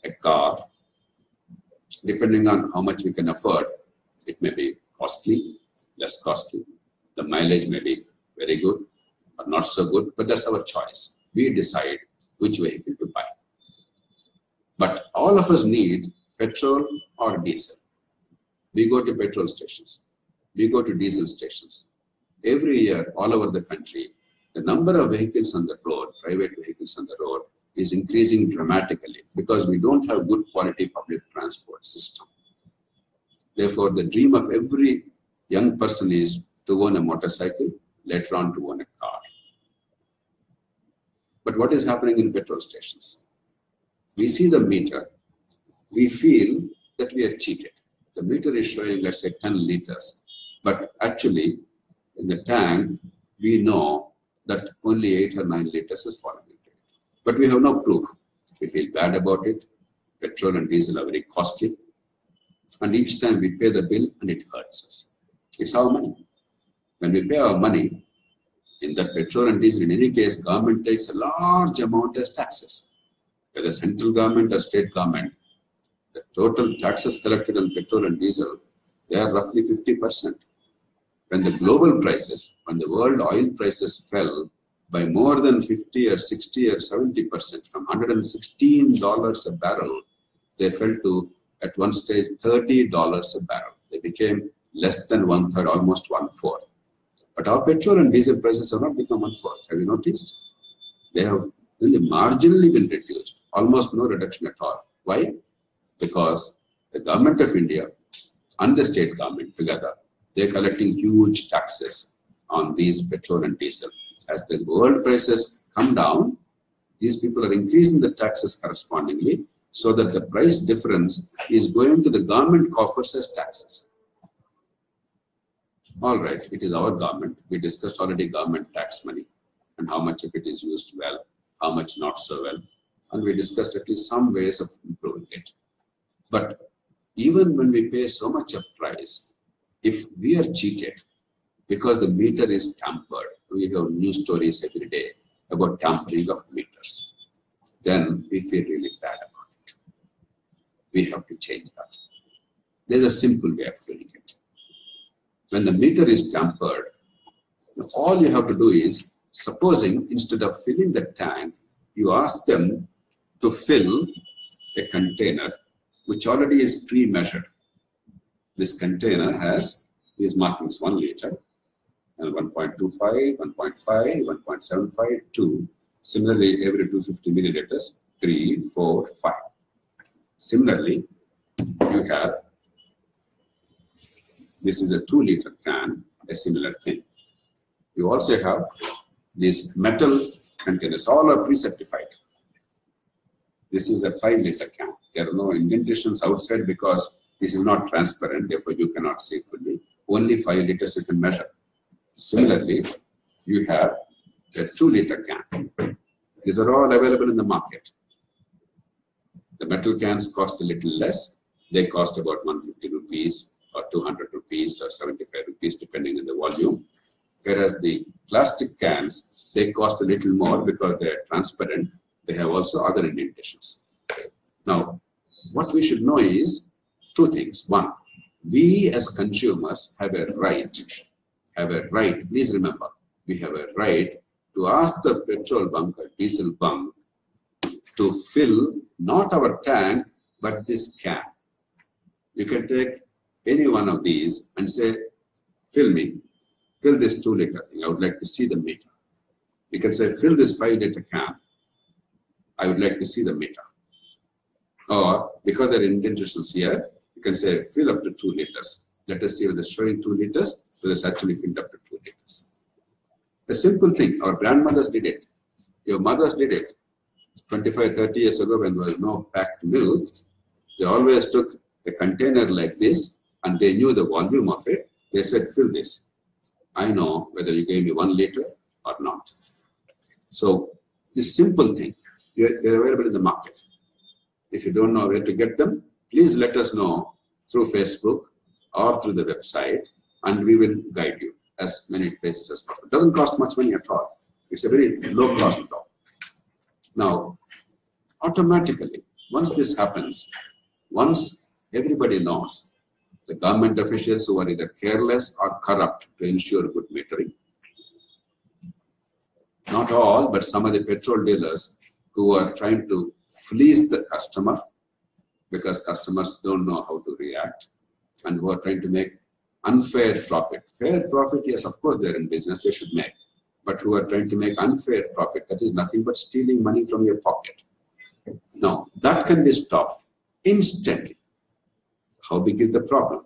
a car. Depending on how much we can afford, it may be costly, less costly. The mileage may be very good or not so good, but that's our choice. We decide which vehicle to buy. But all of us need petrol or diesel. We go to petrol stations. We go to diesel stations. Every year, all over the country, the number of vehicles on the road, private vehicles on the road, is increasing dramatically because we don't have good quality public transport system. Therefore, the dream of every young person is to own a motorcycle, later on to own a car. But what is happening in petrol stations? We see the meter. We feel that we are cheated. The meter is showing, let's say, 10 liters. But actually, in the tank, we know that only 8 or 9 liters is falling into it. But we have no proof. We feel bad about it. Petrol and diesel are very costly. And each time we pay the bill and it hurts us. It's our money. When we pay our money, in that petrol and diesel, in any case, government takes a large amount as taxes. Whether central government or state government, the total taxes collected on petrol and diesel, they are roughly 50%. When the global prices, when the world oil prices fell by more than 50 or 60 or 70%, from $116 a barrel, they fell to, at one stage, $30 a barrel. They became less than 1/3, almost 1/4. But our petrol and diesel prices have not become 1/4. Have you noticed? They have only marginally been reduced, almost no reduction at all. Why? Because the government of India and the state government together, they're collecting huge taxes on these petrol and diesel. As the world prices come down, these people are increasing the taxes correspondingly, so that the price difference is going to the government coffers as taxes. All right, it is our government. We discussed already government tax money and how much of it is used well, how much not so well. And we discussed at least some ways of improving it. But even when we pay so much of price, if we are cheated because the meter is tampered, we have news stories every day about tampering of meters, then we feel really bad about it. We have to change that. There's a simple way of doing it. When the meter is tampered, all you have to do is, supposing instead of filling the tank, you ask them to fill a container which already is pre-measured. This container has these markings: 1 liter, and 1.25, 1.5, 1.75, 2. Similarly, every 250 milliliters, 3, 4, 5. Similarly, you have, this is a 2-liter can, a similar thing. You also have these metal containers, all are pre-certified. This is a 5-liter can. There are no indentations outside because this is not transparent, therefore you cannot see fully. Only 5 liters you can measure. Similarly, you have a 2-liter can. These are all available in the market. The metal cans cost a little less. They cost about 150 rupees or 200 rupees or 75 rupees depending on the volume. Whereas the plastic cans, they cost a little more because they are transparent. They have also other indentations. Now, what we should know is two things. One, we as consumers have a right, please remember, we have a right to ask the petrol bunk or diesel bunk to fill not our tank, but this can. You can take any one of these and say, fill this 2 liter thing. I would like to see the meter. You can say, fill this 5 liter can. I would like to see the meter. Or because there are indentations here, you can say, fill up to 2 liters. Let us see whether it's showing 2 liters, so it's actually filled up to 2 liters. A simple thing. Our grandmothers did it. Your mothers did it. 25, 30 years ago, when there was no packed milk, they always took a container like this and they knew the volume of it. They said, fill this. I know whether you gave me 1 liter or not. So this simple thing, they're available in the market. If you don't know where to get them, please let us know through Facebook or through the website, and we will guide you as many places as possible. It doesn't cost much money at all. It's a very low cost at all. Now, automatically, once this happens, once everybody knows, the government officials who are either careless or corrupt to ensure good metering, not all, but some of the petrol dealers who are trying to fleece the customer because customers don't know how to react, and who are trying to make unfair profit. Fair profit, yes, of course they're in business, they should make. But who are trying to make unfair profit, that is nothing but stealing money from your pocket. Now, that can be stopped instantly. How big is the problem?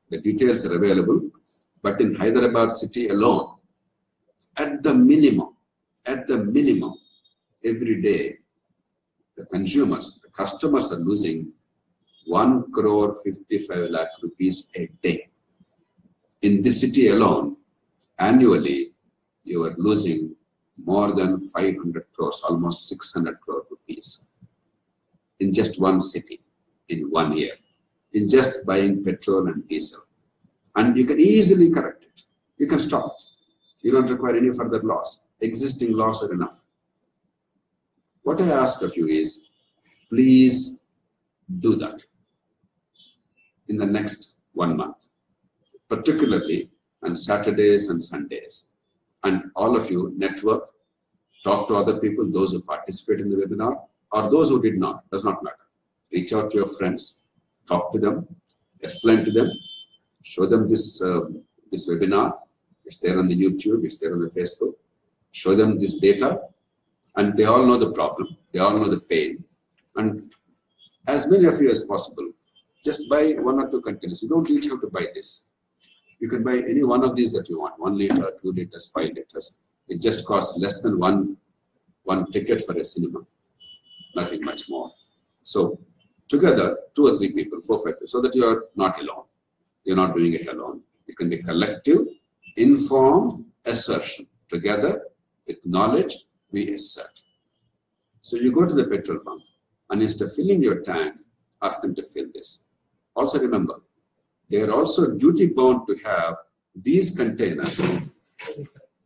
The details are available, but in Hyderabad city alone, at the minimum, every day, the consumers, the customers are losing 1,55 lakh rupees a day. In this city alone, annually, you are losing more than 500 crores, almost 600 crore rupees in just one city, in 1 year, in just buying petrol and diesel. And you can easily correct it. You can stop it. You don't require any further laws. Existing laws are enough. What I ask of you is, please do that in the next 1 month, particularly on Saturdays and Sundays. And all of you network, talk to other people, those who participate in the webinar, or those who did not, does not matter. Reach out to your friends, talk to them, explain to them, show them this webinar. It's there on the YouTube, it's there on the Facebook. Show them this data, and they all know the problem, they all know the pain. And as many of you as possible, just buy 1 or 2 containers. You don't each have to buy this. You can buy any one of these that you want, 1 liter, 2 liters, 5 liters. It just costs less than one ticket for a cinema, nothing much more. So together, 2 or 3 people, 4 or 5 people, so that you are not alone. You're not doing it alone. It can be collective, informed assertion. Together, with knowledge, we assert. So you go to the petrol pump, and instead of filling your tank, ask them to fill this. Also remember, they are also duty bound to have these containers,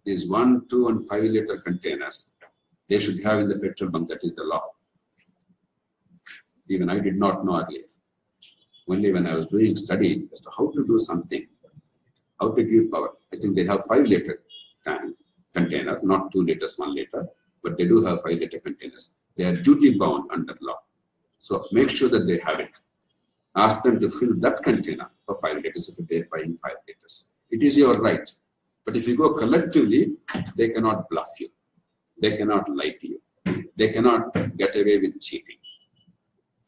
these 1, 2, and 5 liter containers, they should have in the petrol pump. That is the law. Even I did not know earlier. Only when I was doing study as to how to do something, how to give power. I think they have 5 liter tank container, not 2 liters, 1 liter, but they do have 5 liter containers. They are duty bound under law. So make sure that they have it. Ask them to fill that container for 5 liters if they're buying 5 liters. It is your right. But if you go collectively, they cannot bluff you. They cannot lie to you. They cannot get away with cheating.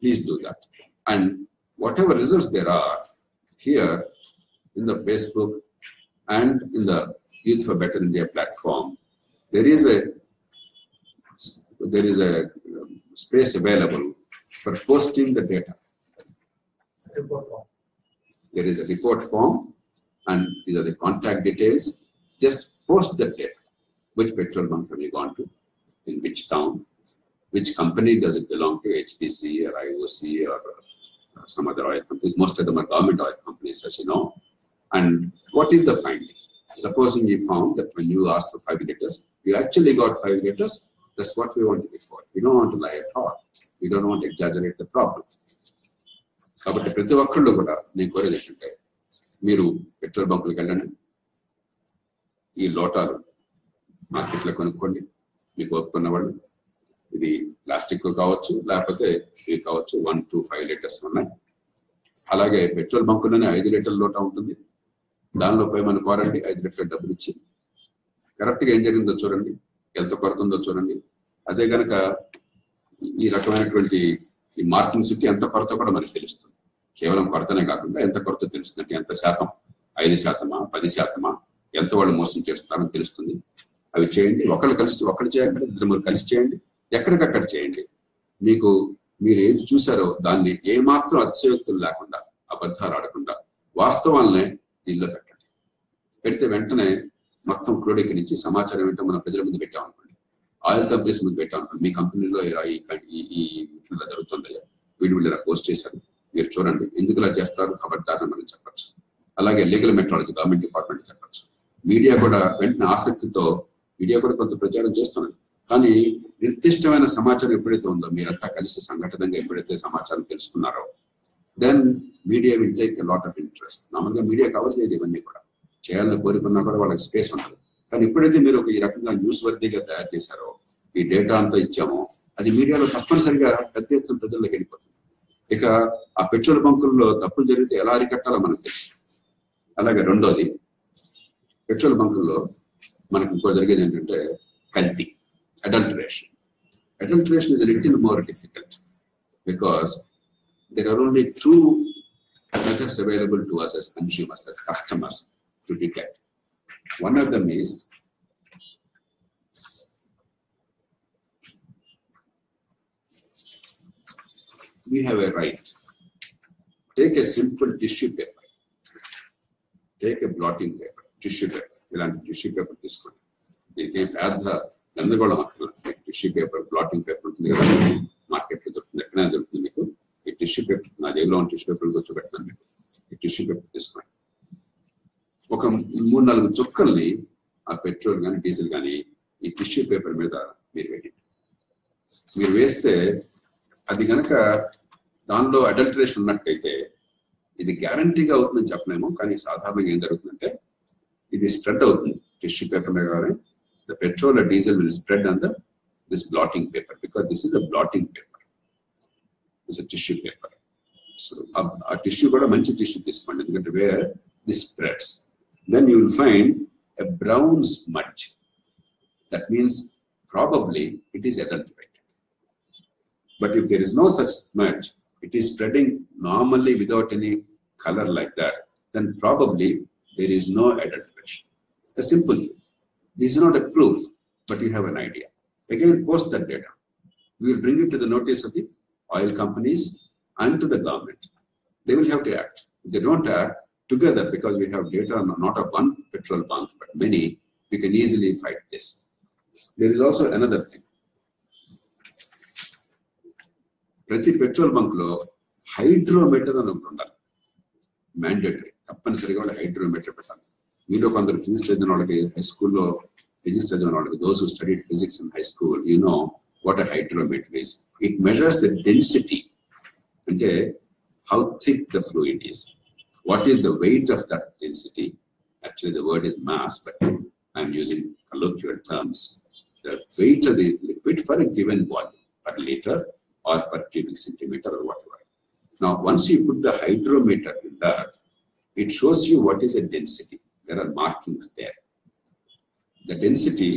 Please do that. And whatever results there are here in the Facebook and in the Youth for Better India platform, there is a space available for posting the data. There is a report form, and these are the contact details. Just post the data. Which petrol bunk have you gone to? In which town? Which company does it belong to? HPC or IOC or some other oil companies. Most of them are government oil companies, as you know. And what is the finding? Supposing you found that when you asked for 5 liters, you actually got 5 liters, that's what we want to be for. We don't want to lie at all. We don't want to exaggerate the problem. కాబట్టి ప్రతి ఒక్కళ్ళు కూడా నేను కోరేది ఏంటంటే మీరు petrol బంకులకు వెళ్ళండి, ఈ లోటాలు మార్కెట్లో కొనుక్కోండి. మీకు ఒప్పుకున్న వాళ్ళు ఇది ప్లాస్టిక్ కావచ్చు, లేకపోతే ఇవి కావచ్చు, 1 to 5 లీటర్స్ ఉన్నాయి. అలాగే పెట్రోల్ బంకులోనే 5 లీటర్ల లోటా ఉంటుంది. దానిలో పోయి మనం కోరండి, 5 లీటర్ల డబ్బులు ఇచ్చి కరెక్ట్గా ఏం జరిగిందో చూడండి, ఎంత కొరత ఉందో చూడండి. అదే కనుక ఈ రకమైనటువంటి ఈ మార్కింగ్స్ ఉంటే ఎంత కొరత కూడా మనకు తెలుస్తుంది. కేవలం కొరతనే కాకుండా ఎంత కొరత తెలుస్తుంది, ఎంత శాతం, 5%, 10%, ఎంత వాళ్ళు మోసం చేస్తారని తెలుస్తుంది. అవి చేయండి. ఒకళ్ళు చేయకండి, 2-3 కలిసి చేయండి, ఎక్కడికక్కడ చేయండి. మీరు ఏది చూసారో దాన్ని ఏమాత్రం అతిశయోక్తులు లేకుండా, అబద్ధాలు ఆడకుండా వాస్తవాలనే దీనిలో పెట్టండి. పెడితే వెంటనే మొత్తం క్రోడీకరించి సమాచారం ఏంటో మన ప్రజల ముందు పెట్టామనుకోండి, ఆయిల్ కంపెనీస్ ముందు పెట్టామనుకోండి, మీ కంపెనీలో ఈ ఇట్లా జరుగుతుంది, వీళ్ళు ఇలా పోస్ట్ చేశారు, మీరు చూడండి, ఎందుకు ఇలా చేస్తారు, ఖబర్దారని మనం చెప్పచ్చు. అలాగే లీగల్ మెట్రాలజీ గవర్నమెంట్ డిపార్ట్మెంట్ చెప్పచ్చు. మీడియా కూడా వెంటనే ఆసక్తితో మీడియా కూడా కొంత ప్రచారం చేస్తున్నది. కానీ నిర్దిష్టమైన సమాచారం ఎప్పుడైతే ఉందో, మీరంతా కలిసి సంఘటనగా ఎప్పుడైతే సమాచారం తెలుసుకున్నారో, then media will take a lot of interest. మామూలుగా మీడియా కవర్ చేయదు, ఇవన్నీ కూడా చేయాలని కోరుకున్నా కూడా వాళ్ళకి స్పేస్ ఉంటుంది. కానీ ఎప్పుడైతే మీరు ఈ రకంగా న్యూస్ వర్తీగా తయారు చేశారో, ఈ డేటా అంతా ఇచ్చామో, అది మీడియాలో తప్పనిసరిగా పెద్ద ఎత్తున ప్రజల్లోకి వెళ్ళిపోతుంది. ఇక ఆ పెట్రోల్ బంకుల్లో తప్పులు జరిగితే ఎలా అరికట్టాలో మనకు తెలుసు. అలాగే రెండోది, పెట్రోల్ బంకుల్లో మనకు ఇంకో జరిగేది ఏంటంటే కల్తీ, adulteration. Adulteration is a little more difficult because there are only 2 methods available to us as consumers, as customers, to detect. One of them is we have a right. Take a simple tissue paper, take a blotting paper, tissue paper. ఇలాంటి tissue paper తీసుకోండి. దీనికి పెద్ద గందరగోళం అక్కడ. Tissue paper, blotting paper ఉంటుంది కదా, మార్కెట్లో దొరుకుతుంది, ఎక్కడైనా దొరుకుతుంది మీకు. ఈ టిష్యూ పేపర్, నా జైల్లో ఉన్న టిష్యూ పేపర్ కూర్చోబెట్టినాను మీకు. ఈ టిష్యూ పేపర్ తీసుకోండి. ఒక 3-4 చుక్కల్ని ఆ పెట్రోల్ కానీ డీజిల్ కానీ ఈ టిష్యూ పేపర్ మీద మీరు వేయండి. మీరు వేస్తే అది కనుక దానిలో అడల్టరేషన్ ఉన్నట్టయితే ఇది గ్యారంటీగా అవుతుందని చెప్పలేము. కానీ సాధారణంగా ఏం జరుగుతుందంటే ఇది స్ప్రెడ్ అవుతుంది టిష్యూ పేపర్ మీద. కానీ the petrol or diesel will spread on this blotting paper because this is a blotting paper. It's a tissue paper. So a tissue kuda manchi tissue teeskondi endukante where this spreads, then you will find a brown smudge. That means probably it is adulterated. But if there is no such smudge, it is spreading normally without any color like that, then probably there is no adulteration. A simple thing. This is not a proof, but you have an idea. Again, post that data. We will bring it to the notice of the oil companies and to the government. They will have to act. If they don't act together, because we have data not of one petrol bunk, but many, we can easily fight this. There is also another thing. Prati petrol bunk lo hydrometer అని ఒకటి ఉండాలి. Mandatory. తప్పనిసరిగా వాళ్ళ hydrometer పెట్టాలి. మీలో కొందరు physics చదివిన వాళ్ళకి, హై స్కూల్లో ఫిజిక్స్ చదివిన వాళ్ళకి, those who studied physics in high school, you know what a hydrometer is. It measures the density, అంటే how thick the fluid is. What is the weight of that density? Actually the word is mass, but I'm using colloquial terms. The weight of the liquid for a given volume, per liter or per cubic centimeter or whatever. Now, once you put the hydrometer in that, it shows you what is the density. There are markings there. The density,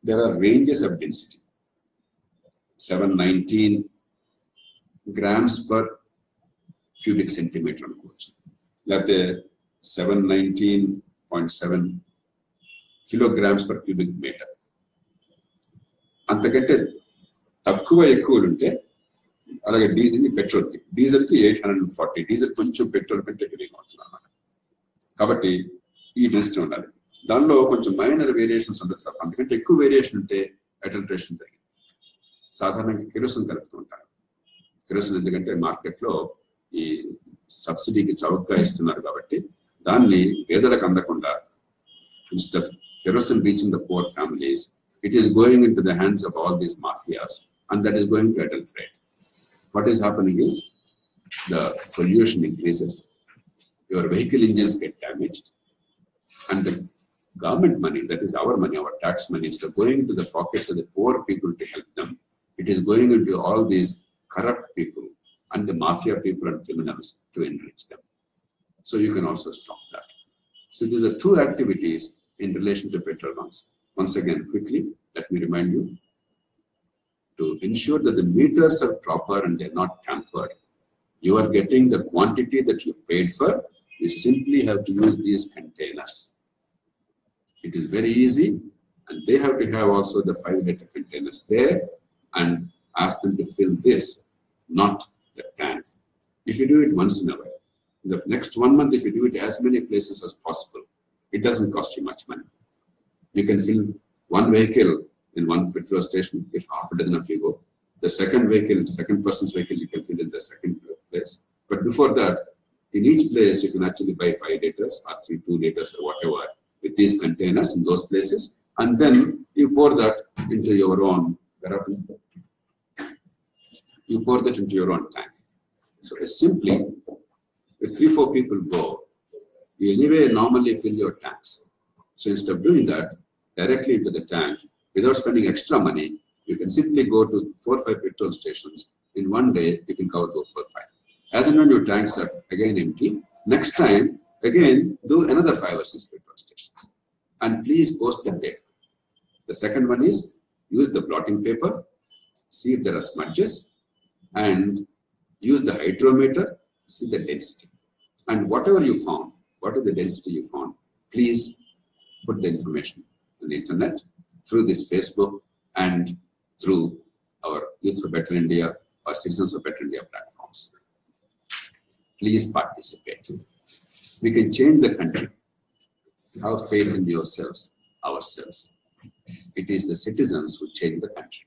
there are ranges of density. 719 grams per cubic centimeter అనుకోవచ్చు, లేకపోతే 719.7 kilograms per cubic meter. అంతకంటే తక్కువ ఎక్కువలు ఉంటే, అలాగే పెట్రోల్కి, డీజిల్కి 840. Diesel కొంచెం petrol కంటే హెవీగా ఉంటుంది అన్నమాట. కాబట్టి ఈ డెన్సిటీ ఉండాలి. దానిలో కొంచెం మైనర్ వేరియేషన్స్ ఉండొచ్చు తప్ప, అందుకంటే ఎక్కువ వేరియేషన్ ఉంటే అడల్టరేషన్ జరిగింది. సాధారణంగా కిరోసిన్ కలుపుతూ ఉంటారు. కిరోసిన్ ఎందుకంటే మార్కెట్లో ఈ సబ్సిడీకి చౌకగా ఇస్తున్నారు కాబట్టి దాన్ని పేదలకు అందకుండా instead of kerosene reaching the poor families, it is going into the hands of all these mafias, and that is going to adulterate. What is happening is the pollution increases, your vehicle engines get damaged, and the government money, that is our money, our tax money, instead of going into the pockets of the poor people to help them, it is going into all these corrupt people and the mafia people and criminals to enrich them. So you can also stop that. So these are two activities in relation to petrol bunks. Once again, quickly, let me remind you to ensure that the meters are proper and they're not tampered. You are getting the quantity that you paid for. You simply have to use these containers. It is very easy, and they have to have also the 5-liter containers there and ask them to fill this, not the tank. If you do it once in a while, the next 1 month, if you do it as many places as possible, it doesn't cost you much money. You can fill one vehicle in one petrol station, if half a dozen of you go. The second vehicle, second person's vehicle, you can fill in the second place. But before that, in each place, you can actually buy 5 liters or 2 liters or whatever with these containers in those places. And then you pour that into your own, you pour that into your own tank. So it's simply, if 3-4 people go, you anyway normally fill your tanks. So instead of doing that directly into the tank, without spending extra money, you can simply go to 4 or 5 petrol stations. In one day, you can cover those 4 or 5. As and when your tanks are again empty, next time, again, do another 5 or 6 petrol stations. And please post the data. The second one is, use the blotting paper, see if there are smudges, and use the hydrometer, see the density. And whatever you found, whatever the density you found, please put the information on the internet, through this Facebook, and through our Youth for Better India or Citizens for Better India platforms. Please participate. We can change the country. Have faith in yourselves, ourselves. It is the citizens who change the country.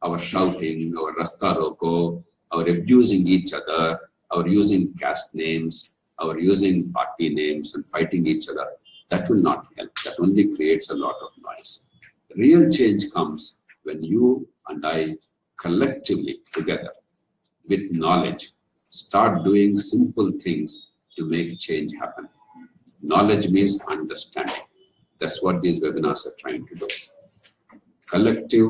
Our shouting, our rasta roko, our abusing each other, our using caste names, our using party names and fighting each other, that will not help. That only creates a lot of noise. The real change comes when you and I collectively together with knowledge start doing simple things to make change happen. Knowledge means understanding. That's what these webinars are trying to do. Collective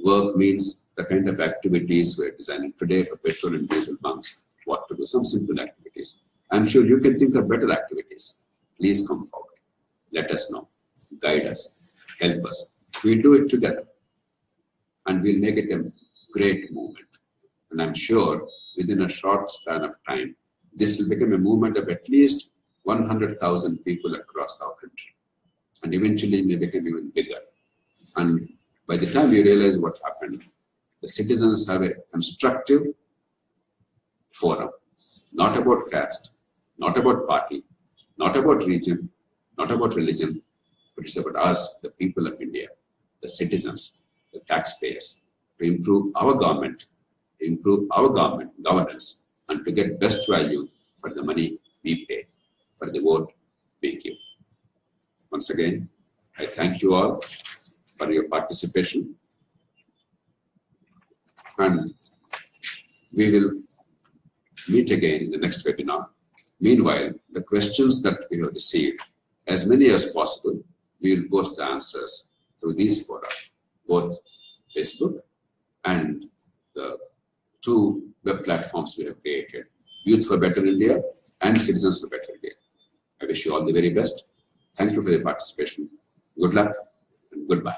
work means the kind of activities we're designing today for petrol and diesel bunks, what to do, some simple activities. I'm sure you can think of better activities. Please come forward. Let us know. Guide us. Help us. We'll do it together. And we'll make it a great movement. And I'm sure within a short span of time, this will become a movement of at least 100,000 people across our country. And eventually may become even bigger. And by the time you realize what happened, the citizens have a constructive forum, not about caste, not about party, not about region, not about religion, but it's about us, the people of India, the citizens, the taxpayers, to improve our government, governance, and to get best value for the money we pay, for the vote we give. Once again, I thank you all for your participation, and we will meet again in the next webinar. Meanwhile, the questions that we have received, as many as possible, we will post the answers through these fora, both Facebook and the 2 web platforms we have created, Youth for Better India and Citizens for Better India. I wish you all the very best. Thank you for your participation. Good luck and goodbye.